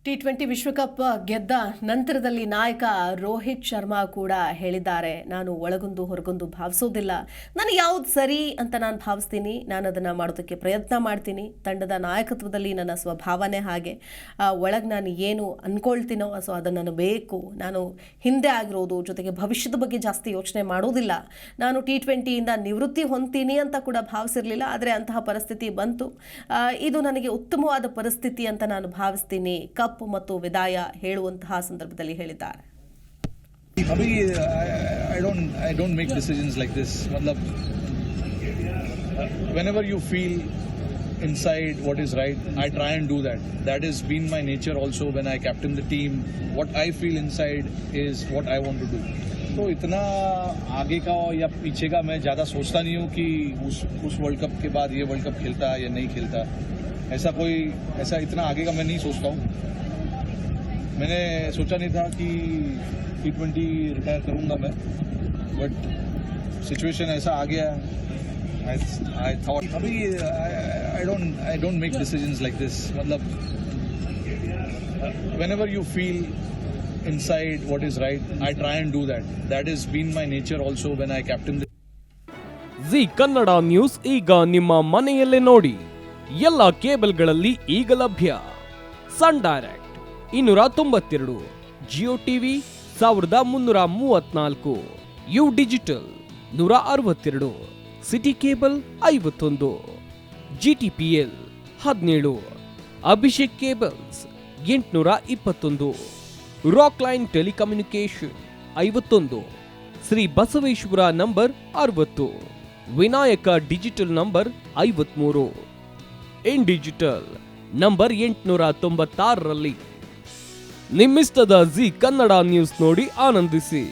T20 ವಿಶ್ವಕಪ್ ಗೆದ್ದ ನಂತರದಲ್ಲಿ ನಾಯಕ ರೋಹಿತ್ ಶರ್ಮಾ ಕೂಡ ಹೇಳಿದ್ದಾರೆ, ನಾನು ಒಳಗೊಂದು ಹೊರಗೊಂದು ಭಾವಿಸೋದಿಲ್ಲ, ನಾನು ಯಾವುದು ಸರಿ ಅಂತ ನಾನು ಭಾವಿಸ್ತೀನಿ, ನಾನು ಅದನ್ನು ಮಾಡೋದಕ್ಕೆ ಪ್ರಯತ್ನ ಮಾಡ್ತೀನಿ, ತಂಡದ ನಾಯಕತ್ವದಲ್ಲಿ ನನ್ನ ಸ್ವಭಾವನೆ ಹಾಗೆ, ಒಳಗೆ ನಾನು ಏನು ಅಂದ್ಕೊಳ್ತೀನೋ ಸೊ ಅದನ್ನು ನಾನು ಬೇಕು, ನಾನು ಹಿಂದೆ ಆಗಿರೋದು ಜೊತೆಗೆ ಭವಿಷ್ಯದ ಬಗ್ಗೆ ಜಾಸ್ತಿ ಯೋಚನೆ ಮಾಡೋದಿಲ್ಲ, ನಾನು T20ಯಿಂದ ನಿವೃತ್ತಿ ಹೊಂದ್ತೀನಿ ಅಂತ ಕೂಡ ಭಾವಿಸಿರಲಿಲ್ಲ, ಆದರೆ ಅಂತಹ ಪರಿಸ್ಥಿತಿ ಬಂತು, ಇದು ನನಗೆ ಉತ್ತಮವಾದ ಪರಿಸ್ಥಿತಿ ಅಂತ ನಾನು ಭಾವಿಸ್ತೀನಿ, ಕಪ್ ಮತ್ತು ವಿದಾಯ ಹೇಳುವಂತಹ ಸಂದರ್ಭದಲ್ಲಿ ಹೇಳಿದ್ದಾರೆ. अभी I don't make decisions like this. मतलब whenever you feel inside what is right, I try and do that. That has been my nature also when I captain the team. What I feel inside is what I want to do. तो इतना आगे का या पीछे का मैं ज़्यादा सोचता नहीं हूँ कि उस वर्ल्ड कप के बाद ये वर्ल्ड कप खेलता या नहीं खेलता. ऐसा इतना आगे का मैं नहीं सोचता हूँ. मैंने सोचा नहीं था कि T20 रिटायर करूंगा मैं, बट सिचुएशन ऐसा आ गया. I thought अभी I don't make decisions like this. मतलब whenever you feel inside what is right, I try and do that. That has been my nature also when I captain the Zee Kannada news ಈಗ ನಿಮ್ಮ ಮನೆಯಲ್ಲೇ ನೋಡಿ. ಎಲ್ಲ ಕೇಬಲ್ಗಳಲ್ಲಿ ಈಗ ಲಭ್ಯ. Sun Direct 292, Jio TV 1334, U digital 162, city cable 51, GTPL 17, Abhishek cables 821, Rockline telecommunication 51, Shri Basaveshwara number 60, Vinayaka digital number 53, in digital number 896ರಲ್ಲಿ. ನಿಮ್ಮಿಸ್ತದ ಜಿ ಕನ್ನಡ ನ್ಯೂಸ್ ನೋಡಿ ಆನಂದಿಸಿ.